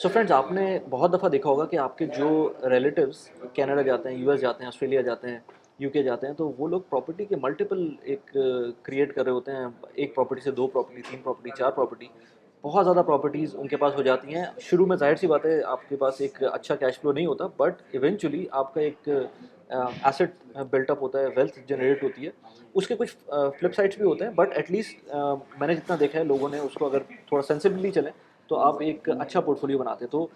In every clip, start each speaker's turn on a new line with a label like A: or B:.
A: So friends, आपने बहुत दफ़ा देखा होगा कि आपके जो रिलेटिव्स कनाडा जाते हैं, यूएस जाते हैं, ऑस्ट्रेलिया जाते हैं, यूके जाते हैं, तो वो लोग प्रॉपर्टी के मल्टीपल एक क्रिएट कर रहे होते हैं। एक प्रॉपर्टी से 2 प्रॉपर्टी, 3 प्रॉपर्टी, 4 प्रॉपर्टी, बहुत ज़्यादा प्रॉपर्टीज़ उनके पास हो जाती हैं। शुरू में ज़ाहिर-सी बात है आपके पास एक अच्छा कैश फ्लो नहीं होता, बट इवेंचुअली आपका एक एसेट बिल्ट अप होता है, वेल्थ जनरेट होती है। उसके कुछ फ्लिप साइड्स भी होते हैं, बट एटलीस्ट मैंने जितना देखा है लोगों ने उसको अगर थोड़ा सेंसिबली चलें तो आप एक अच्छा पोर्टफोलियो बनाते हैं। तो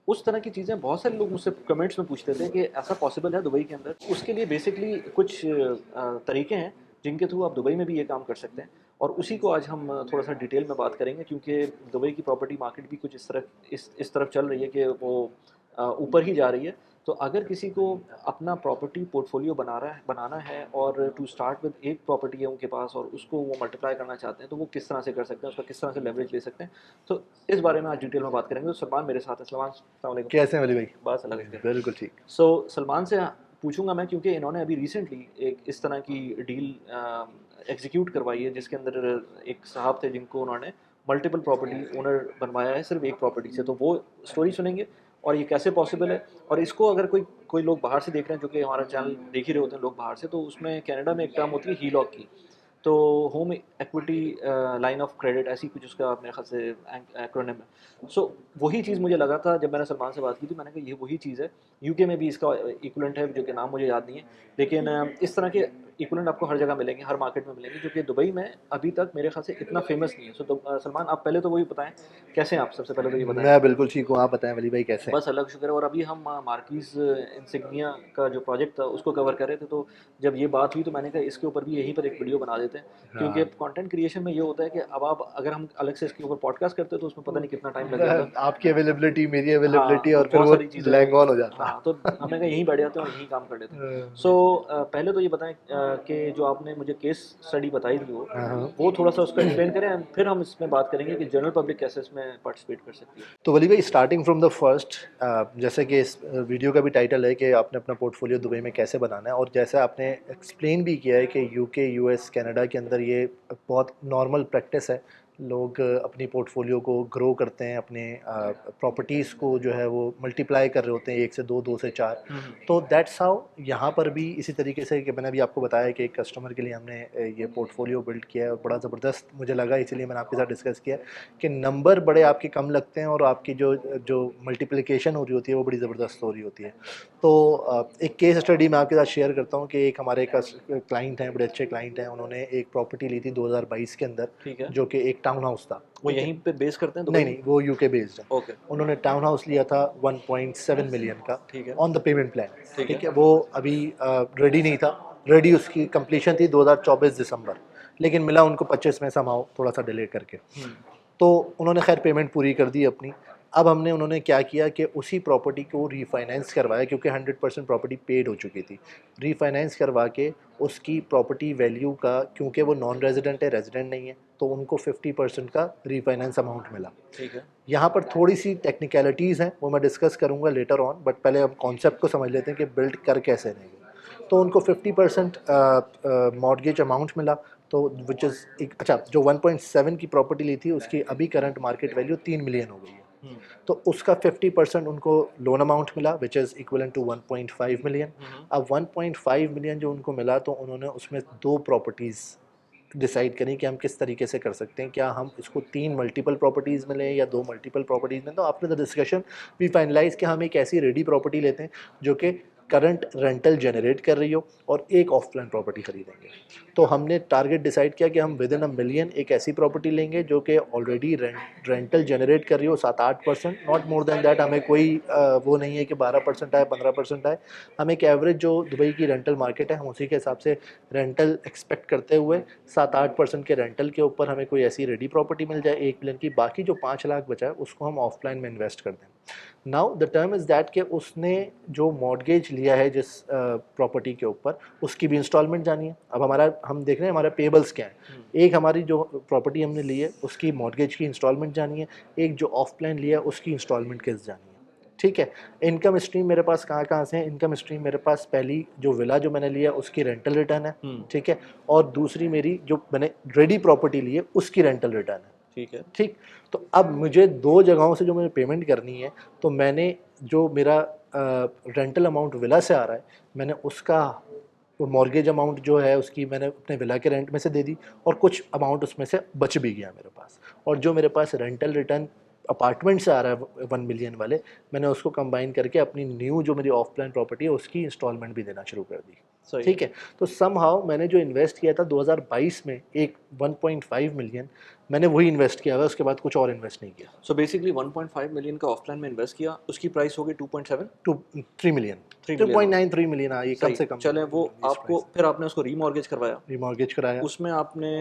A: उस तरह की चीज़ें बहुत सारे लोग मुझसे कमेंट्स में पूछते थे कि ऐसा पॉसिबल है दुबई के अंदर। उसके लिए बेसिकली कुछ तरीके हैं जिनके थ्रू आप दुबई में भी ये काम कर सकते हैं, और उसी को आज हम थोड़ा सा डिटेल में बात करेंगे, क्योंकि दुबई की प्रॉपर्टी मार्केट भी कुछ इस तरफ चल रही है कि वो ऊपर ही जा रही है। तो अगर किसी को अपना प्रॉपर्टी पोर्टफोलियो बनाना है और टू स्टार्ट विद एक प्रॉपर्टी है उनके पास और उसको वो मल्टीप्लाई करना चाहते हैं, तो वो किस तरह से कर सकते हैं, उसका किस तरह से लेवरेज ले सकते हैं। तो इस बारे में आज डिटेल में बात करेंगे। तो सलमान मेरे साथ है। सलमान, अस्सलाम वालेकुम।
B: कैसे हैं वली भाई?
A: बस अल्लाह का शुक्र।
B: बिल्कुल ठीक।
A: सो सलमान से पूछूंगा मैं, क्योंकि इन्होंने अभी रिसेंटली एक इस तरह की डील एग्जीक्यूट करवाई है, जिसके अंदर एक साहब थे जिनको उन्होंने मल्टीपल प्रॉपर्टी ओनर बनवाया है सिर्फ एक प्रॉपर्टी से। तो वो स्टोरी सुनेंगे और ये कैसे पॉसिबल है। और इसको अगर कोई कोई लोग बाहर से देख रहे हैं, जो कि हमारा चैनल देख ही रहे होते हैं लोग बाहर से, तो उसमें कनाडा में एक टर्म होती है हीलॉक की। तो home equity line of credit, ऐसी कुछ उसका मेरे ख्याल से एक्रोनिम है। सो वही चीज़ मुझे लगा था जब मैंने सलमान से बात की थी। मैंने कहा ये वही चीज़ है। यूके में भी इसका इक्वलेंट है, जो कि नाम मुझे याद नहीं है, लेकिन इस तरह के इक्वलेंट आपको हर जगह मिलेंगे, हर मार्केट में मिलेंगे, जो कि दुबई में अभी तक मेरे ख्याल से इतना फेमस नहीं है। सो तो सलमान, आप पहले तो वही बताएं कैसे हैं आप। सबसे पहले तो ये बताएं।
B: मैं बिल्कुल ठीक हूँ, आप बताएं वली भाई कैसे हैं?
A: बस अलग शुक्र है। और अभी हम मार्कीज़ इंसिग्निया का जो प्रोजेक्ट था उसको कवर कर रहे थे। तो जब ये बात हुई तो मैंने कहा इसके ऊपर भी यहीं पर एक वीडियो बना देते हैं, क्योंकि
B: हाँ।
A: कंटेंट क्रिएशन में ये होता है कि अब आप अगर हम अलग से इसके ऊपर पॉडकास्ट करते तो उसमें पता नहीं कितना टाइम लग जाता।
B: आपकी अवेलेबिलिटी, मेरी
A: हाँ,
B: अवेलेबिलिटी,
A: तो
B: और फिर
A: बहुत
B: वो
A: सारी चीज़ें।
B: लैंग ऑन हो जाता।
A: हाँ, तो हमने कहा यहीं बैठ जाते हैं और यहीं काम कर लेते हैं। सो पहले तो ये बताएं कि जो आपने मुझे केस स्टडी बताई थी
B: हाँ हाँ।
A: वो थोड़ा सा उसको एक्सप्लेन करें, and फिर हम इसमें बात करेंगे कि जनरल पब्लिक कैसे इसमें पार्टिसिपेट कर सकती है।
B: तो वली भाई, स्टार्टिंग फ्रॉम द फर्स्ट, जैसे कि इस वीडियो का भी टाइटल है कि आपने अपना पोर्टफोलियो दुबई में कैसे बनाना है, और जैसे आपने एक्सप्लेन भी किया है कि यूके, यूएस, कनाडा के अंदर ये बहुत नॉर्मल प्रैक्टिस है। लोग अपनी पोर्टफोलियो को ग्रो करते हैं, अपने प्रॉपर्टीज़ को जो है वो मल्टीप्लाई कर रहे होते हैं, 1 से 2, 2 से 4। तो दैट्स हाउ यहाँ पर भी इसी तरीके से, कि मैंने अभी आपको बताया कि एक कस्टमर के लिए हमने ये पोर्टफोलियो बिल्ड किया है, और बड़ा ज़बरदस्त मुझे लगा, इसीलिए मैंने आपके साथ डिस्कस किया कि नंबर बड़े आपके कम लगते हैं और आपकी जो जो मल्टीप्लिकेशन हो रही होती है वो बड़ी ज़बरदस्त हो रही होती है। तो एक केस स्टडी मैं आपके साथ शेयर करता हूँ कि एक हमारे क्लाइंट हैं, बड़े अच्छे क्लाइंट हैं, उन्होंने एक प्रॉपर्टी ली थी 2022 के अंदर,
A: ठीक है।
B: जो कि एक टाउन हाउस था।
A: वो
B: ठीक है।
A: यहीं पे बेस करते हैं दुबई
B: नहीं
A: में?
B: नहीं, वो यूके बेस्ड है।
A: ओके।
B: उन्होंने टाउन हाउस लिया था 1.7 मिलियन का,
A: ठीक है।
B: On the payment plan.
A: ठीक है।
B: ठीक है। वो अभी रेडी नहीं था। रेडी उसकी कंप्लीशन थी 2024 दिसंबर, लेकिन मिला उनको 25 में समाओ, थोड़ा सा डिले करके। तो उन्होंने खैर पेमेंट पूरी कर दी अपनी। अब हमने उन्होंने क्या किया कि उसी प्रॉपर्टी को रीफाइनेंस करवाया, क्योंकि 100% प्रॉपर्टी पेड हो चुकी थी। रीफाइनेंस करवा के उसकी प्रॉपर्टी वैल्यू का, क्योंकि वो नॉन रेजिडेंट है, रेजिडेंट नहीं है, तो उनको 50% का रीफाइनेंस अमाउंट मिला।
A: ठीक है।
B: यहाँ पर थोड़ी सी टेक्निकलिटीज़ हैं, वो मैं डिस्कस करूँगा लेटर ऑन, बट पहले हम कॉन्सेप्ट को समझ लेते हैं कि बिल्ड कर कैसे रहे। तो उनको 50% मॉर्गेज अमाउंट मिला, तो विच इज़ एक अच्छा, जो 1.7 की प्रॉपर्टी ली थी उसकी अभी करंट मार्केट वैल्यू 3 मिलियन हो गई है। तो उसका 50% उनको लोन अमाउंट मिला, which is equivalent to 1.5 million. अब 1.5 मिलियन जो उनको मिला, तो उन्होंने उसमें 2 प्रॉपर्टीज़ डिसाइड करें कि हम किस तरीके से कर सकते हैं। क्या हम इसको 3 मल्टीपल प्रॉपर्टीज़ में लें या 2 मल्टीपल प्रॉपर्टीज़ में। तो after the discussion we finalise कि हम एक ऐसी रेडी प्रॉपर्टी लेते हैं जो कि करंट रेंटल जनरेट कर रही हो, और एक ऑफ प्लान प्रॉपर्टी खरीदेंगे। तो हमने टारगेट डिसाइड किया कि हम विद इन अ मिलियन एक ऐसी प्रॉपर्टी लेंगे जो कि ऑलरेडी रेंटल जनरेट कर रही हो 7-8%, नॉट मोर देन दैट। हमें कोई वो नहीं है कि 12% आए, 15% आए। हम एक एवरेज जो दुबई की रेंटल मार्केट है, हम उसी के हिसाब से रेंटल एक्सपेक्ट करते हुए 7-8% के रेंटल के ऊपर हमें कोई ऐसी रेडी प्रॉपर्टी मिल जाए 1 मिलियन की। बाकी जो 5 लाख बचा है उसको हम ऑफलाइन में इन्वेस्ट कर दें। Now the term is that कि उसने जो मॉर्गेज लिया है जिस प्रॉपर्टी के ऊपर, उसकी भी इंस्टॉलमेंट जानी है। अब हम देख रहे हैं हमारा पेबल्स क्या है। एक हमारी जो प्रॉपर्टी हमने ली है उसकी मॉर्गेज की इंस्टॉलमेंट जानी है, एक जो ऑफ प्लान लिया है उसकी इंस्टॉलमेंट किस जानी है। ठीक है। इनकम स्ट्रीम मेरे पास कहाँ कहाँ से है? इनकम स्ट्रीम मेरे पास, पहली जो विला जो मैंने लिया उसकी रेंटल रिटर्न है। ठीक है। और दूसरी मेरी जो मैंने रेडी प्रॉपर्टी ली है उसकी रेंटल रिटर्न है।
A: ठीक है।
B: ठीक। तो अब मुझे 2 जगहों से जो मुझे पेमेंट करनी है, तो मैंने जो मेरा रेंटल अमाउंट विला से आ रहा है, मैंने उसका मॉर्गेज अमाउंट जो है उसकी मैंने अपने विला के रेंट में से दे दी, और कुछ अमाउंट उसमें से बच भी गया मेरे पास। और जो मेरे पास रेंटल रिटर्न अपार्टमेंट से आ रहा है 1 मिलियन वाले, मैंने उसको कंबाइन करके अपनी न्यू जो मेरी ऑफ प्लान प्रॉपर्टी है उसकी इंस्टॉलमेंट भी देना शुरू कर दी।
A: सही
B: ठीक है। तो समहाउ मैंने जो इन्वेस्ट किया था 2022 में एक 1.5 मिलियन, मैंने वही इन्वेस्ट किया हुआ है, उसके बाद कुछ और इन्वेस्ट नहीं किया।
A: सो बेसिकली 1.5 मिलियन का ऑफलाइन में इन्वेस्ट किया, उसकी प्राइस हो गई 2.7
B: 3 मिलियन,
A: 3 मिलियन
B: 2.9 3 मिलियन, हाँ ये कम
A: सही।
B: से कम
A: चलें वो आपको फिर आपने उसको रीमॉर्गेज करवाया,
B: रिमॉर्गेज कराया,
A: उसमें आपने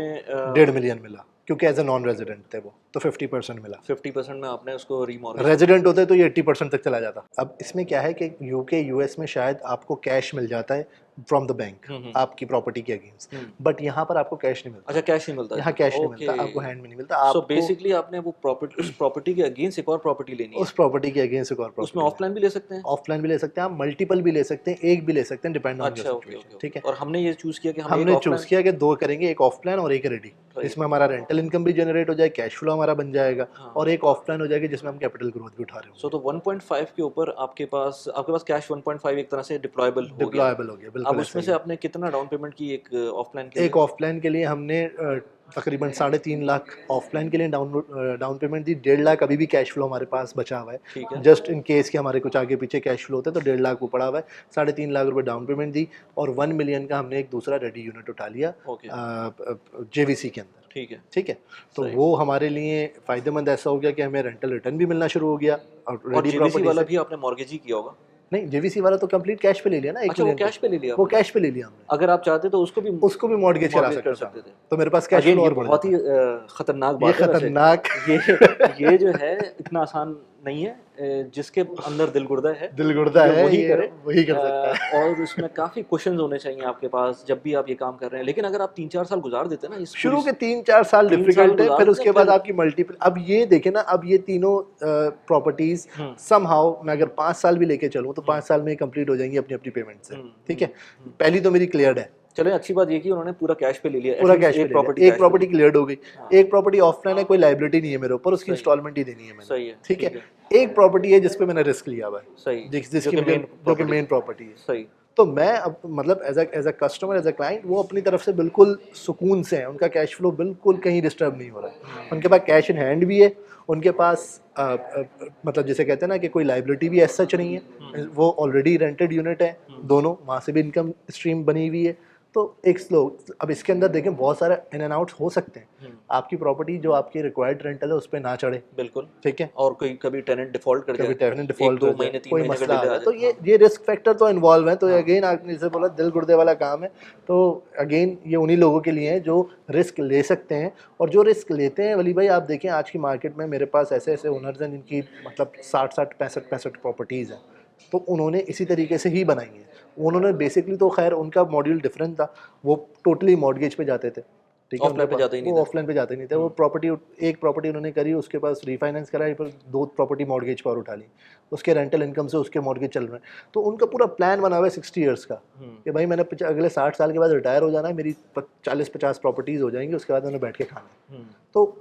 B: 1.5 मिलियन मिला, क्योंकि एज ए नॉन रेजिडेंट थे वो, तो 50% मिला।
A: 50% में आपने उसको रीमॉर्गेज।
B: रेजिडेंट होते तो ये 80% तक चला जाता। अब इसमें क्या है कि यूके यूएस में शायद आपको कैश मिल जाता है फ्रॉम द बैंक आपकी प्रॉपर्टी के अगेंस्ट, बट यहाँ पर आपको कैश नहीं मिलता।
A: अच्छा, कैश नहीं मिलता
B: यहाँ कैश नहीं मिलता, आपको हैंड में नहीं मिलता।
A: सो
B: आपको
A: बेसिकली आपने वो प्रॉपर्टी, उस प्रॉपर्टी के अगेंस्ट एक और प्रॉपर्टी लेनी है,
B: उस प्रॉपर्टी के अगेंस्ट एक और
A: उसमें
B: प्रॉपर्टी
A: ऑफलाइन भी ले सकते हैं।
B: ऑफलाइन भी ले सकते हैं आप, मल्टीपल भी ले सकते हैं, एक भी ले सकते हैं, डिपेंड ऑन योर
A: अच्छा, ओके
B: सिचुएशन।
A: ओके
B: ठीक है।
A: और हमने ये चूज किया कि हम
B: हमने
A: एक
B: चूज
A: ऑफलाइन।
B: किया कि 2 करेंगे, एक ऑफलाइन और एक रेडी। इसमें हमारा रेंटल इनकम भी जनरेट हो जाए, कैश फ्लो हमारा बन जाएगा, और एक ऑफलाइन हो जाएगी जिसमें हम कैपिटल ग्रोथ भी उठा रहे
A: सो
B: हो।
A: तो 1.5 के ऊपर आपके पास कैश 1.5 एक तरह से डिप्लॉयबल हो गया।
B: डिप्लॉयबल हो गया,
A: अब
B: बिल्कुल
A: उसमें
B: ऐसा
A: से
B: ही।
A: आपने कितना डाउन पेमेंट की एक ऑफलाइन के लिए?
B: एक ऑफलाइन के लिए हमने तकरीबन 3.5 लाख ऑफलाइन के लिए डाउन पेमेंट दी। 1.5 लाख अभी भी कैश फ्लो हमारे पास बचा हुआ
A: ठीक
B: है,
A: है।
B: जस्ट इन केस कि हमारे कुछ आगे पीछे कैश फ्लो होता है, तो 1.5 लाख वो पड़ा हुआ है। 3.5 लाख रुपए डाउन पेमेंट दी, और 1 मिलियन का हमने एक दूसरा रेडी यूनिट उठा लिया
A: ओके,
B: जेवीसी के अंदर।
A: ठीक है।
B: ठीक है। तो
A: सही।
B: वो हमारे लिए फ़ायदेमंद ऐसा हो गया कि हमें रेंटल रिटर्न भी मिलना शुरू हो गया, और
A: और
B: रेडी
A: जेवीसी
B: प्रॉपर्टी
A: वाला
B: से।
A: भी आपने मॉर्गेज ही किया होगा?
B: नहीं, जेवीसी वाला तो कंप्लीट कैश पे ले लिया ना, 1
A: अच्छा, वो
B: मिलियन
A: कैश पे ले लिया
B: वो
A: आपने?
B: कैश पे ले लिया हमने।
A: अगर आप चाहते तो उसको भी
B: मॉर्गेज करा
A: कर
B: सकता
A: सकते
B: था,
A: थे।
B: तो मेरे पास कैश
A: अगेन
B: फ्लो
A: ये
B: और बढ़
A: बहुत ही
B: जाता।
A: खतरनाक
B: ये
A: बात है वैसे।
B: खतरनाक
A: ये जो है इतना आसान नहीं है। जिसके अंदर दिल गुर्दा है
B: दिल गुर्दा
A: ये
B: है,
A: वही
B: ये
A: करे।
B: वही कर सकता है।
A: और उसमें काफ़ी क्वेश्चंस होने चाहिए आपके पास जब भी आप ये काम कर रहे हैं। लेकिन अगर आप 3-4 साल गुजार देते ना इस
B: शुरू
A: पूरी
B: के 3-4 साल
A: 3 साल
B: डिफिकल्ट है,
A: गुजार
B: फिर
A: देते
B: उसके बाद
A: फिर
B: आपकी मल्टीपल, अब ये देखे ना, अब ये तीनों प्रॉपर्टीज समहाउ मैं अगर 5 साल भी लेके चलूँ तो 5 साल में कंप्लीट हो जाएंगी अपनी अपनी पेमेंट से। ठीक है। पहली तो मेरी क्लियर्ड है,
A: चले। अच्छी बात ये कि उन्होंने पूरा कैश पे ले लिया,
B: पूरा
A: एटलीस्ट
B: कैश पे
A: एक
B: ले
A: प्रॉपर्टी
B: लिया, एक
A: कैश पे
B: प्रॉपर्टी
A: ली।
B: क्लियर्ड हो गई। एक प्रॉपर्टी ऑफलाइन है, कोई लाइबिलिटी नहीं है मेरे ऊपर, उसकी
A: सही।
B: इंस्टॉलमेंट ही देनी है मैंने।
A: सही है,
B: ठीक
A: ठीक
B: है। एक प्रॉपर्टी है जिसपे मैंने रिस्क लिया हुआ है,
A: सही।
B: जिसकी
A: जो कि
B: मुझे,
A: मेन
B: जो कि
A: प्रॉपर्टी।
B: मेन प्रॉपर्टी है।
A: सही।
B: तो मैं अब मतलब as a customer, as a client, वो अपनी तरफ से बिल्कुल सुकून से हैं, उनका कैश फ्लो बिल्कुल कहीं डिस्टर्ब नहीं हो रहा है। उनके पास कैश इन हैंड भी है, उनके पास मतलब जिसे कहते हैं ना कि कोई लाइबिलिटी भी एज सच नहीं है, वो ऑलरेडी रेंटेड यूनिट है दोनों, वहाँ से भी इनकम स्ट्रीम बनी हुई है। तो एक स्लो, अब इसके अंदर देखें बहुत सारे इन एंड आउट्स हो सकते हैं। आपकी प्रॉपर्टी जो आपकी रिक्वायर्ड रेंटल है उस पर ना चढ़े,
A: बिल्कुल।
B: ठीक है,
A: और कोई कभी टेनेंट डिफॉल्ट कर
B: कभी
A: जाए,
B: टेनेंट डिफॉल्ट
A: 1-2
B: कर जाए,
A: महीने 3
B: कोई
A: महीने का
B: मसला आ
A: डिले आ
B: जाए, तो
A: जाए।
B: ये रिस्क फैक्टर तो इन्वॉल्व है। तो अगेन आपने जैसे बोला दिल गुर्दे वाला काम है, तो अगेन ये उन्हीं लोगों के लिए है जो रिस्क ले सकते हैं। और जो रिस्क लेते हैं, वली भाई आप देखें आज की मार्केट में मेरे पास ऐसे ऐसे ओनर्स हैं जिनकी मतलब 60-60 65 प्रॉपर्टीज़ हैं, तो उन्होंने इसी तरीके से ही बनाई है। उन्होंने बेसिकली, तो खैर उनका मॉड्यूल डिफरेंट था, वो टोटली मॉर्गेज पे जाते थे। ठीक है,
A: ऑफलाइन पे जाते ही नहीं
B: वो
A: थे।
B: ऑफलाइन पे जाते नहीं थे। वो प्रॉपर्टी, एक प्रॉपर्टी उन्होंने करी, उसके पास रीफाइनेंस कराई, फिर 2 प्रॉपर्टी मॉर्गेज पर उठा ली, उसके रेंटल इनकम से उसके मॉर्गेज चल रहे हैं। तो उनका पूरा प्लान बना हुआ है 60 ईयर्स का, कि भाई मैंने अगले 60 साल के बाद रिटायर हो जाना है, मेरी 40-50 प्रॉपर्टीज़ हो जाएंगी, उसके बाद मैंने बैठ के खाना है। तो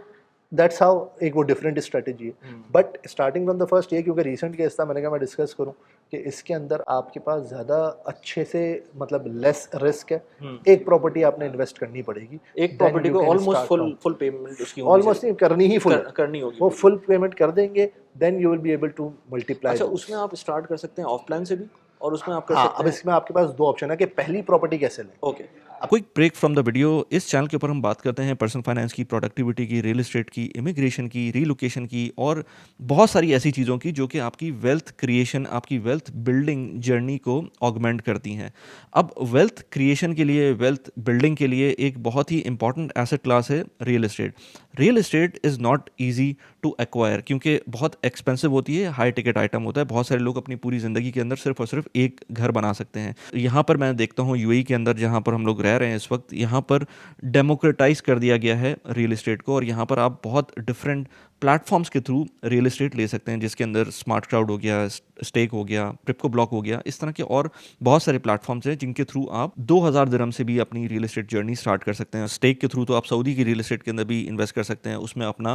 B: दैट्स हाउ, एक वो डिफरेंट स्ट्रेटजी है। But starting from the first ये, क्योंकि रिसेंट केस था, मैंने कहा मैं डिस्कस करूं कि इसके अंदर आपके पास ज़्यादा अच्छे से मतलब लेस रिस्क है। एक प्रॉपर्टी आपने इन्वेस्ट करनी पड़ेगी,
A: एक प्रॉपर्टी को ऑलमोस्ट फुल पेमेंट उसकी होनी
B: ऑलमोस्ट नहीं करनी ही फुल
A: करनी होगी।
B: वो फुल पेमेंट कर देंगे, then you will be able to multiply.
A: अच्छा, उसमें आप स्टार्ट कर सकते हैं ऑफलाइन से भी, और उसमें आप कर
B: हाँ,
A: सकते
B: अब
A: हैं।
B: इसमें आपके पास 2 ऑप्शन है कि पहली प्रॉपर्टी कैसे लें।
A: Okay.
C: Quick break from the video. इस चैनल के ऊपर हम बात करते हैं पर्सनल फाइनेंस की, प्रोडक्टिविटी की, रियल एस्टेट की, इमिग्रेशन की, रीलोकेशन की, और बहुत सारी ऐसी चीज़ों की जो कि आपकी वेल्थ क्रिएशन, आपकी वेल्थ बिल्डिंग जर्नी को ऑगमेंट करती हैं। अब वेल्थ क्रिएशन के लिए, वेल्थ बिल्डिंग के लिए एक बहुत ही इंपॉर्टेंट एसेट क्लास है real estate. Real estate is not easy to acquire, क्योंकि बहुत एक्सपेंसिव होती है, हाई टिकट आइटम होता है। बहुत सारे लोग अपनी पूरी ज़िंदगी के अंदर सिर्फ और सिर्फ एक घर बना सकते हैं। यहाँ पर मैं देखता हूँ यूएई के अंदर, जहाँ पर हम लोग रह रहे हैं इस वक्त, यहाँ पर डेमोक्रेटाइज कर दिया गया है रियल एस्टेट को, और यहाँ पर आप बहुत डिफरेंट प्लेटफॉर्म्स के थ्रू रियल एस्टेट ले सकते हैं, जिसके अंदर स्मार्ट क्राउड हो गया, स्टेक हो गया, प्रिपको ब्लॉक हो गया, इस तरह के और बहुत सारे प्लेटफॉर्म्स हैं जिनके थ्रू आप 2000 दिरहम से भी अपनी रियल एस्टेट जर्नी स्टार्ट कर सकते हैं। स्टेक के थ्रू तो आप सऊदी की रियल एस्टेट के अंदर भी इन्वेस्ट कर सकते हैं, उसमें अपना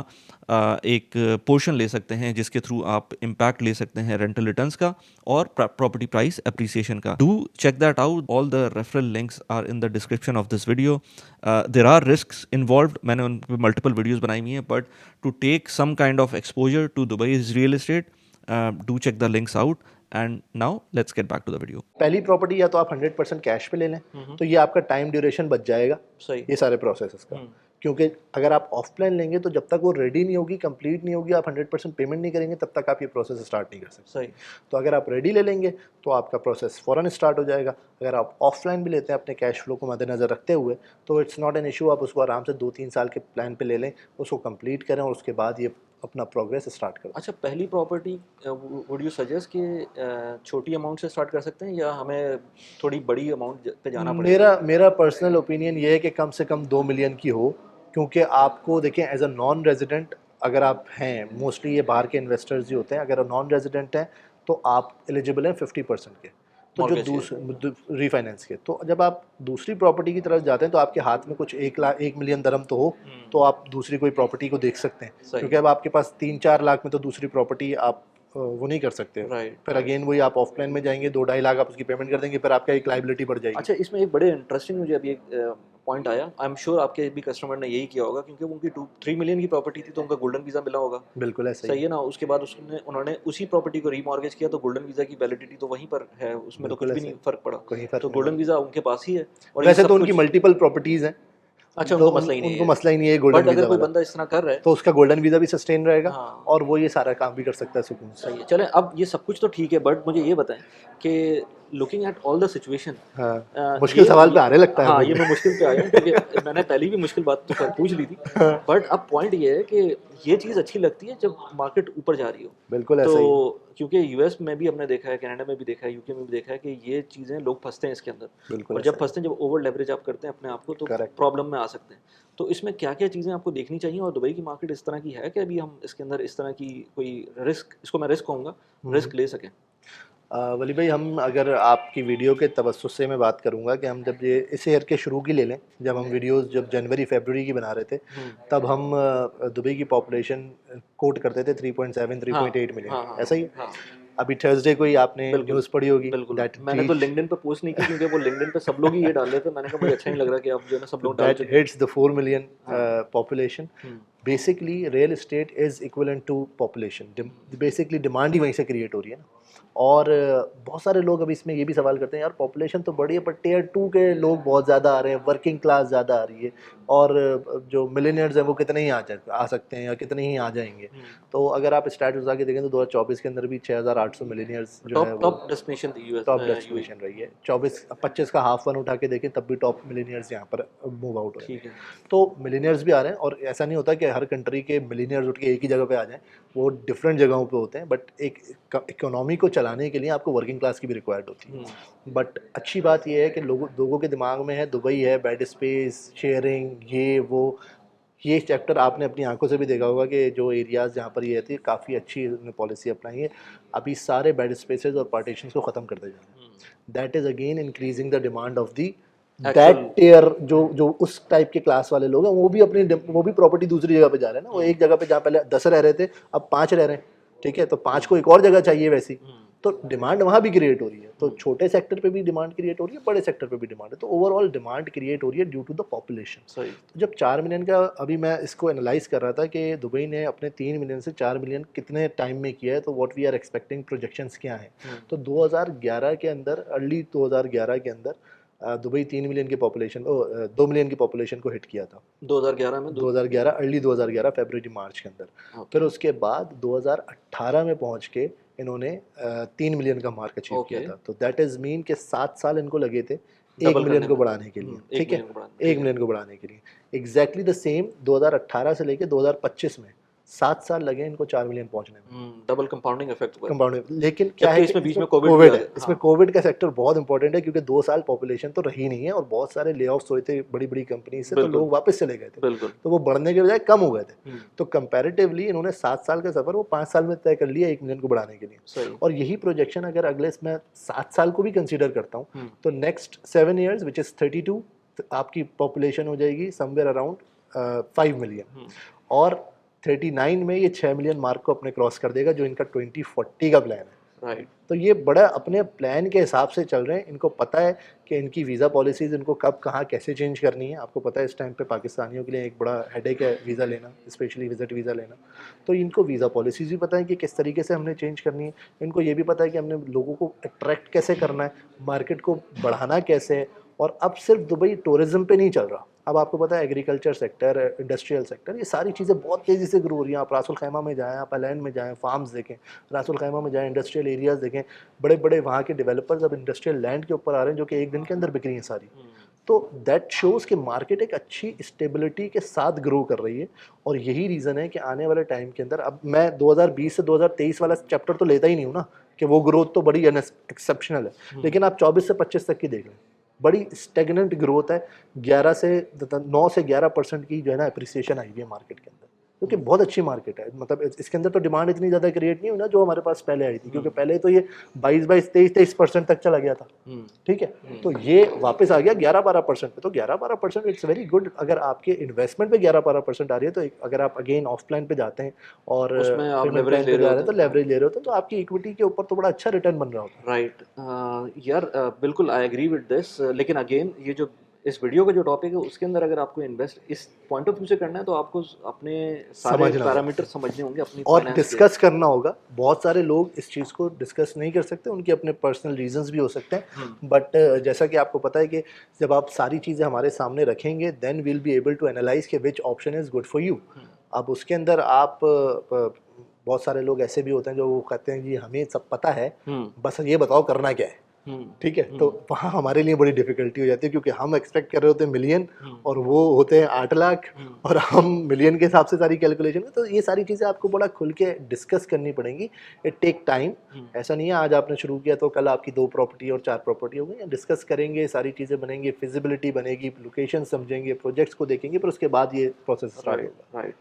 C: एक पोर्शन ले सकते हैं, जिसके थ्रू आप इम्पैक्ट ले सकते हैं रेंटल रिटर्न्स का और प्रॉपर्टी प्राइस एप्रिसिएशन का। Do check that out, all the referral links are in the description of this video. There are risks involved, मैंने उन पर मल्टीपल वीडियोज़ बनाई हुई हैं, but to take some kind of exposure to Dubai's real estate, do check the links out. And now let's get back to the video.
B: पहली property या तो आप 100% कैश पे ले लें, तो ये आपका टाइम ड्यूरेशन बच जाएगा
A: सही।
B: ये सारे प्रोसेस का। क्योंकि अगर आप ऑफ प्लान लेंगे तो जब तक वो रेडी नहीं होगी, कंप्लीट नहीं होगी, आप 100% पेमेंट नहीं करेंगे, तब तक आप ये प्रोसेस स्टार्ट नहीं कर सकते।
A: सही।
B: तो अगर आप रेडी ले लेंगे तो आपका प्रोसेस फ़ौरन स्टार्ट हो जाएगा। अगर आप ऑफलाइन भी लेते हैं अपने कैश फ्लो को मद्देनज़र रखते हुए, तो इट्स नॉट एन इशू, आप उसको आराम से 2-3 साल के प्लान पे ले लें, उसको कंप्लीट करें और उसके बाद ये अपना प्रोग्रेस स्टार्ट करें।
A: अच्छा, पहली प्रॉपर्टी वुड यू सजेस्ट कि छोटी अमाउंट से स्टार्ट कर सकते हैं या हमें थोड़ी बड़ी अमाउंट पे जाना पड़ेगा?
B: मेरा पर्सनल ओपिनियन ये है कि कम से कम 2 मिलियन की हो, क्योंकि आपको देखें एज अ नॉन रेजिडेंट अगर आप हैं, मोस्टली ये बाहर के इन्वेस्टर्स ही होते हैं, अगर नॉन रेजिडेंट हैं तो आप एलिजिबल हैं 50% के, तो जो
A: Mortgage
B: रीफाइनेंस के। तो जब आप दूसरी प्रॉपर्टी की तरफ जाते हैं तो आपके हाथ में कुछ 1 मिलियन दरम तो हो, तो आप दूसरी कोई प्रॉपर्टी को देख सकते हैं।
A: सही।
B: क्योंकि अब आपके पास 3-4 लाख में तो दूसरी प्रॉपर्टी आप वो नहीं कर सकते।
A: राइट।
B: फिर अगेन वही आप ऑफलाइन में जाएंगे, 2-2.5 लाख आप उसकी पेमेंट कर देंगे, फिर आपका एक लाइबिलिटी बढ़ जाएगी।
A: अच्छा, इसमें एक बड़े इंटरेस्टिंग मुझे अभी एक पॉइंट आया, आई एम श्योर आपके भी कस्टमर ने यही किया होगा, क्योंकि उनकी 3 मिलियन की प्रॉपर्टी थी तो उनका गोल्डन वीज़ा मिला होगा।
B: बिल्कुल ऐसा
A: सही है ना? उसके बाद उन्होंने उसी प्रॉपर्टी को रीमॉर्गेज किया तो गोल्डन वीज़ा की वैलिडिटी तो वहीं पर है, उसमें तो कुछ भी नहीं फ़र्क पड़ा।
B: कोई फर्क
A: तो
B: नहीं
A: गोल्डन वीज़ा उनके पास ही है। और
B: वैसे
A: ये
B: तो
A: सब
B: उनकी
A: कुछ
B: मल्टीपल प्रॉपर्टीज़ हैं।
A: अच्छा,
B: तो
A: उनको मसला ही नहीं
B: उनको
A: है।
B: मसला ही नहीं है गोल्डन
A: बट अगर
B: वीज़ा
A: कोई
B: वाला,
A: बंदा इस तरह कर रहा है
B: तो उसका गोल्डन वीज़ा भी सस्टेन रहेगा
A: हाँ।
B: और वो ये सारा काम भी कर सकता है सुकून से।
A: सही है। चलें, अब ये सब कुछ तो ठीक है, बट मुझे ये बताएं कि looking at all the situation,
B: हाँ, मुश्किल सवाल पे आ रहे लगता है
A: हाँ,
B: मुझे।
A: ये मैं मुश्किल पे आया हूँ क्योंकि मैंने पहले भी मुश्किल बात तो पूछ ली थी। बट अब पॉइंट ये है कि ये चीज़ अच्छी लगती है जब मार्केट ऊपर जा रही हो।
B: बिल्कुल ऐसा ही है।
A: तो क्योंकि यूएस में भी हमने देखा है, कनाडा में भी देखा है, यूके में भी देखा है कि ये चीज़ें लोग फंसते हैं इसके अंदर।
B: बिल्कुल
A: और
B: ऐसा
A: जब फंसते हैं, जब ओवर लेवरेज आप करते हैं अपने आप को, तो
B: Correct.
A: प्रॉब्लम में आ सकते हैं। तो इसमें क्या क्या चीज़ें आपको देखनी चाहिए, और दुबई की मार्केट इस तरह की है कि अभी हम इसके अंदर इस तरह की कोई रिस्क, इसको मैं रिस्क कहूँगा, रिस्क ले सकें?
B: वली भाई, हम अगर आपकी वीडियो के तवस्सुस से मैं बात करूंगा कि हम जब ये इस ईयर के शुरू की ले लें, जब हम वीडियोस जब जनवरी फरवरी की बना रहे थे, तब हम दुबई की पॉपुलेशन कोट करते थे 3.7 3.8 मिलियन, ऐसा ही। अभी थर्सडे को ही आपने न्यूज़ पढ़ी होगी।
A: बिल्कुल। मैंने तो लिंक्डइन पे पोस्ट नहीं की क्योंकि वो लिंक्डइन पे सब लोग ही ये डाल रहे थे। मैंने कहा मुझे अच्छा नहीं लग रहा कि आप जो है ना सब लोग डाल
B: that
A: चुके हैं।
B: hits the 4 million population. Basically real estate is equivalent to population. Basically demand ही वहीं से क्रिएट हो रही है ना। और बहुत सारे लोग अभी इसमें ये भी सवाल करते हैं, यार पॉपुलेशन तो बढ़ी है पर टियर 2 के लोग बहुत ज़्यादा आ रहे हैं, वर्किंग क्लास ज़्यादा आ रही है, और जो मिलेनियर्स हैं वो कितने ही आ सकते हैं या कितने ही आ जाएंगे। तो अगर आप स्टैट्स उठा के देखें तो 2024 के अंदर भी 6800 मिलेनियर्स जो है वो
A: टॉप डेस्टिनेशन थी यूएस,
B: टॉप डेस्टिनेशन रही है। 25 का हाफ वन उठा के देखें तब भी टॉप मिलेनियर्स यहाँ पर मूव आउट हो रहे हैं।
A: ठीक है।
B: तो मिलेनियर्स भी आ रहे हैं, और ऐसा नहीं होता कि हर कंट्री के मिलेनियर्स उठ के एक ही जगह पे आ जाएं, वो डिफरेंट जगहों पे होते हैं। बट एक इकोनॉमी को चलाने के लिए आपको वर्किंग क्लास की भी रिक्वायर्ड होती है। बट अच्छी बात यह है कि लोगों के दिमाग में है दुबई है, बेड स्पेस, शेयरिंग, ये वो, ये चैप्टर आपने अपनी आंखों से भी देखा होगा कि जो एरियाज़ जहाँ पर ये थी काफ़ी अच्छी पॉलिसी अपनाई है। अभी सारे बेड स्पेसेस और पार्टीशंस को ख़त्म करते जा रहे हैं। That is again increasing the demand of the that tier, जो उस टाइप के क्लास वाले लोग हैं वो भी प्रॉपर्टी दूसरी जगह पे जा रहे हैं ना। वो एक जगह पे जहाँ पहले 10 रह रहे थे अब 5 रह रहे हैं, ठीक है, तो 5 को एक और जगह चाहिए वैसी, तो डिमांड वहाँ भी क्रिएट हो रही है। तो छोटे सेक्टर पे भी डिमांड क्रिएट हो रही है, बड़े सेक्टर पे भी डिमांड है, तो ओवरऑल डिमांड क्रिएट हो रही है ड्यू टू द पॉपुलेशन।
A: सही।
B: तो जब 4 मिलियन का, अभी मैं इसको एनालाइज कर रहा था कि दुबई ने अपने 3 मिलियन से 4 मिलियन कितने टाइम में किया है, तो what we are expecting projections क्या हैं। तो 2011 के अंदर, अर्ली 2011 के अंदर दुबई 3 मिलियन की पॉपुलेशन 2 मिलियन की पॉपुलेशन को हिट किया था
A: 2011 में।
B: 2011 अर्ली 2011 फरवरी मार्च के अंदर। फिर उसके बाद 2018 में पहुंच के इन्होंने 3 मिलियन का मार्क अचीव किया था। तो दैट इज मीन कि 7 साल इनको लगे थे 1 मिलियन को बढ़ाने के लिए, ठीक है, 1 मिलियन को बढ़ाने के लिए। एग्जैक्टली द सेम 2018 से लेके 2025 में 7 साल लगे इनको 4 मिलियन पहुंचने में,
A: डबल कंपाउंडिंग इफेक्ट हुआ है।
B: कंपाउंड। लेकिन क्या
A: जबकि
B: है
A: इसमें
B: कि
A: बीच
B: इसमें
A: में कोविड भी
B: कोविड
A: आ
B: है,
A: गया।
B: इसमें
A: हाँ,
B: कोविड का सेक्टर बहुत इंपॉर्टेंट है क्योंकि 2 साल पॉपुलेशन तो रही नहीं है और बहुत सारे ले ऑफ्स हुए थे बड़ी बड़ी कंपनी से, तो
A: बिल्कुल
B: लोग वापस चले गए थे,
A: बिल्कुल।
B: तो वो बढ़ने के बजाय कम हो गए थे।
A: हम्म,
B: तो कंपैरेटिवली इन्होंने 7 साल का सफर वो 5 साल में तय कर लिया 1 मिलियन को बढ़ाने के लिए।
A: सही।
B: और यही प्रोजेक्शन अगर अगले मैं 7 साल को भी कंसीडर करता हूँ,
A: हम्म,
B: तो नेक्स्ट 7 ईयर्स विच इज़ 32 आपकी पॉपुलेशन हो जाएगी समवेयर अराउंड 5 मिलियन,
A: हम्म,
B: और 39 में ये 6 मिलियन मार्क को अपने क्रॉस कर देगा, जो इनका 2040 का प्लान है।
A: राइट।
B: तो ये बड़ा अपने प्लान के हिसाब से चल रहे हैं। इनको पता है कि इनकी वीज़ा पॉलिसीज़ इनको कब कहाँ कैसे चेंज करनी है। आपको पता है इस टाइम पे पाकिस्तानियों के लिए एक बड़ा हेडेक है वीज़ा लेना, स्पेशली विजिट वीज़ा लेना। तो इनको वीज़ा पॉलिसीज़ भी पता है कि किस तरीके से हमने चेंज करनी है। इनको ये भी पता है कि हमने लोगों को अट्रैक्ट कैसे करना है, मार्केट को बढ़ाना कैसे है। और अब सिर्फ दुबई टूरिज्म पे नहीं चल रहा, अब आपको पता है एग्रीकल्चर सेक्टर, इंडस्ट्रियल सेक्टर, ये सारी चीज़ें बहुत तेज़ी से ग्रो हो रही हैं। आप रासुल खैमा में जाएँ, आप अलैंड में जाएँ, फार्म्स देखें, रासुल खैमा में जाएँ, इंडस्ट्रियल एरियाज़ देखें, बड़े बड़े वहाँ के डेवलपर्स अब इंडस्ट्रियल लैंड के ऊपर आ रहे हैं जो कि एक दिन के अंदर बिक रही हैं सारी। तो दैट शोज़ कि मार्केट एक अच्छी स्टेबिलिटी के साथ ग्रो कर रही है। और यही रीज़न है कि आने वाले टाइम के अंदर, अब मैं 2020 से 2023 वाला चैप्टर तो लेता ही नहीं हूँ ना, कि वो ग्रोथ तो बड़ी एक्सेप्शनल है, लेकिन आप 24 से 25 तक की देख लें, बड़ी स्टेगनेंट ग्रोथ है। 9 से 11% की जो है ना अप्रिसिएशन आई हुई है मार्केट के अंदर, क्योंकि बहुत अच्छी मार्केट है। मतलब इसके अंदर तो डिमांड इतनी ज़्यादा क्रिएट नहीं हुई ना जो हमारे पास पहले आई थी, क्योंकि पहले तो ये 22-23% तक चला गया था। ठीक है, तो ये वापस आ गया 11-12% पे। तो 11-12% इट्स वेरी गुड। अगर आपके इन्वेस्टमेंट पे 11-12% आ रही है, तो अगर आप अगेन ऑफ प्लान पे जाते हैं और
A: उसमें आप
B: पेमेंट
A: लेवरेज
B: प्लान
A: ले
B: पे
A: रहे
B: जा रहे
A: होते
B: हैं, तो
A: हैं।
B: लेवरेज ले रहे होते हैं, तो आपकी इक्विटी के ऊपर तो बड़ा अच्छा रिटर्न बन रहा होता है।
A: राइट। यार बिल्कुल आई एग्री विद दिस, लेकिन अगेन ये जो इस वीडियो का जो टॉपिक है उसके अंदर अगर आपको इन्वेस्ट इस पॉइंट ऑफ व्यू से करना है तो आपको अपने सारे
B: समझना होगा
A: पैरामीटर समझने होंगे अपनी
B: और
A: फाइनेंस के।
B: डिस्कस करना होगा। बहुत सारे लोग इस चीज़ को डिस्कस नहीं कर सकते, उनके अपने पर्सनल रीजंस भी हो सकते हैं। बट जैसा कि आपको पता है कि जब आप सारी चीज़ें हमारे सामने रखेंगे, then we'll be able to analyse कि which option is good for you. अब उसके अंदर आप बहुत सारे लोग ऐसे भी होते हैं जो वो कहते हैं जी हमें सब पता है, बस ये बताओ करना क्या है। ठीक है, तो वहाँ हमारे लिए बड़ी डिफिकल्टी हो जाती है, क्योंकि हम एक्सपेक्ट कर रहे होते हैं मिलियन और वो होते हैं 8 लाख, और हम मिलियन के हिसाब से सारी कैलकुलेशन में। तो ये सारी चीज़ें आपको बड़ा खुल के डिस्कस करनी पड़ेंगी। It take time. ऐसा नहीं है आज आपने शुरू किया तो कल आपकी 2 प्रॉपर्टी और 4 प्रॉपर्टी हो गई। डिस्कस करेंगे, सारी चीज़ें बनेंगी, फिजिबिलिटी बनेगी, लोकेशन समझेंगे, प्रोजेक्ट्स को देखेंगे, फिर उसके बाद ये प्रोसेस स्टार्ट होगा।
A: राइट।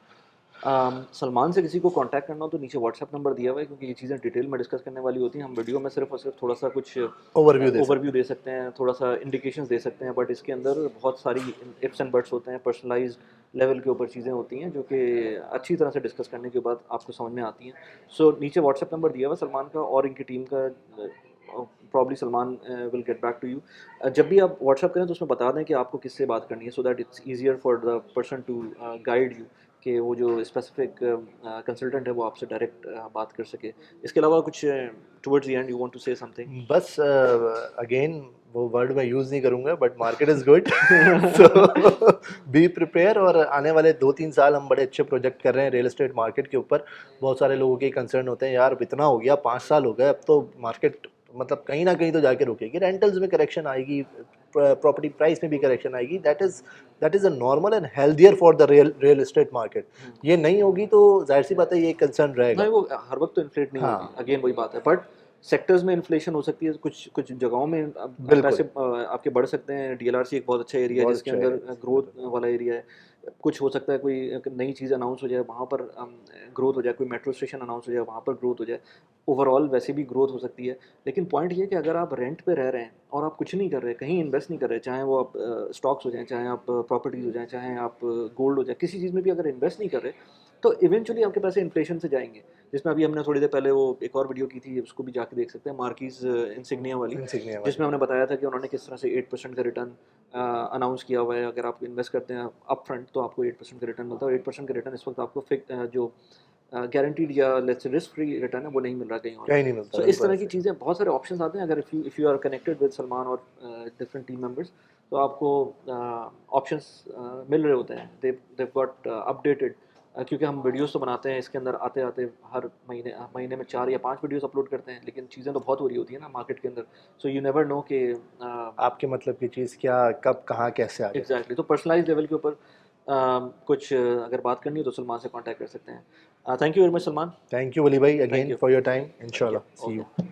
A: सलमान से किसी को कांटेक्ट करना हो तो नीचे व्हाट्सएप नंबर दिया हुआ है, क्योंकि ये चीज़ें डिटेल में डिस्कस करने वाली होती हैं। हम वीडियो में सिर्फ और सिर्फ थोड़ा सा कुछ
B: ओवरव्यू
A: दे सकते हैं, थोड़ा सा इंडिकेशंस दे सकते हैं, बट इसके अंदर बहुत सारी इफ्स एंड बट्स होते हैं, पर्सनलाइज्ड लेवल के ऊपर चीज़ें होती हैं जो कि अच्छी तरह से डिस्कस करने के बाद आपको समझ में आती हैं। सो नीचे व्हाट्सएप नंबर दिया हुआ सलमान का और इनकी टीम का। Probably Salman will get back to you. जब भी आप व्हाट्सएप करें तो उसमें बता दें कि आपको किससे बात करनी है, so that it's easier for the person to guide you, कि वो जो स्पेसिफिक कंसल्टेंट है वो आपसे डायरेक्ट बात कर सके। इसके अलावा कुछ towards the end you want to say something?
B: बस अगेन वो वर्ड मैं यूज़ नहीं करूँगा, but market is good, so be prepare. और आने वाले 2-3 साल हम बड़े अच्छे प्रोजेक्ट कर रहे हैं रियल एस्टेट मार्केट के ऊपर। बहुत सारे लोगों के कंसर्न होते हैं, यार इतना हो गया, 5 साल हो गए, अब तो मार्केट मतलब कहीं ना कहीं तो जाके रुकेगी, रेंटल्स में करेक्शन आएगी, प्रॉपर्टी प्राइस में भी करेक्शन आएगी। That is a normal and healthier for the real estate market. ये नहीं होगी तो जाहिर सी बात है ये कंसर्न रहेगा।
A: नहीं, वो हर वक्त तो इन्फ्लेट नहीं
B: हाँ,
A: होगी, अगेन वही बात है, बट सेक्टर्स में इन्फ्लेशन हो सकती है, कुछ कुछ जगहों में
B: बिल्कुल,
A: पैसे आपके बढ़ सकते हैं। डीएलआरसी एक बहुत अच्छा एरिया है
B: बहुत
A: जिसके
B: अच्छा
A: अंदर
B: है।
A: ग्रोथ वाला एरिया है। कुछ हो सकता है कोई एक नई चीज़ अनाउंस हो जाए, वहाँ पर ग्रोथ हो जाए, कोई मेट्रो स्टेशन अनाउंस हो जाए, वहाँ पर ग्रोथ हो जाए। ओवरऑल वैसे भी ग्रोथ हो सकती है। लेकिन पॉइंट ये है कि अगर आप रेंट पे रह रहे हैं और आप कुछ नहीं कर रहे, कहीं इन्वेस्ट नहीं कर रहे, चाहे वो आप स्टॉक्स हो जाएँ, चाहे आप प्रॉपर्टीज़ हो जाएँ, चाहे आप गोल्ड हो जाए, किसी चीज़ में भी अगर इन्वेस्ट नहीं कर रहे, तो इवेंचुअली आपके पैसे इन्फ्लेशन से जाएंगे। जिसमें अभी हमने थोड़ी देर पहले वो एक और वीडियो की थी, उसको भी जाके देख सकते हैं, मार्कीज इंसिग्निया वाली,
B: इंसिग्निया वाली।
A: जिसमें हमने बताया था कि उन्होंने किस तरह से 8% का रिटर्न अनाउंस किया हुआ है। अगर आप इन्वेस्ट करते हैं अप फ्रंट तो आपको 8% का रिटर्न मिलता है, और 8% का रिटर्न इस वक्त आपको जो गारंटीड या लेट्स रिस्क फ्री रिटर्न है वो नहीं मिल रहा कहीं और।
B: कहीं नहीं मिलता,
A: सो इस
B: बिल्कुल
A: तरह की
B: ऐसे।
A: चीज़ें, बहुत सारे ऑप्शंस आते हैं। अगर if you are connected with Salman और डिफरेंट टीम मेंबर्स, तो आपको ऑप्शंस मिल रहे होते हैं। दे गॉट अपडेटेड क्योंकि हम वीडियोस तो बनाते हैं, इसके अंदर आते आते हर महीने में 4 या 5 वीडियोस अपलोड करते हैं, लेकिन चीज़ें तो बहुत हो रही होती है ना मार्केट के अंदर, सो यू नेवर नो कि
B: आपके मतलब की चीज़ क्या, कब, कहाँ, कैसे आ जाए।
A: एग्जैक्टली। तो पर्सनलाइज लेवल के ऊपर कुछ अगर बात करनी हो तो सलमान से कांटेक्ट कर सकते हैं। Thank you very much Salman.
B: Thank you Wali भाई
A: thank
B: again
A: you.
B: For your time,
A: thank you.
B: इंशाल्लाह सी
A: ओके।
B: यू।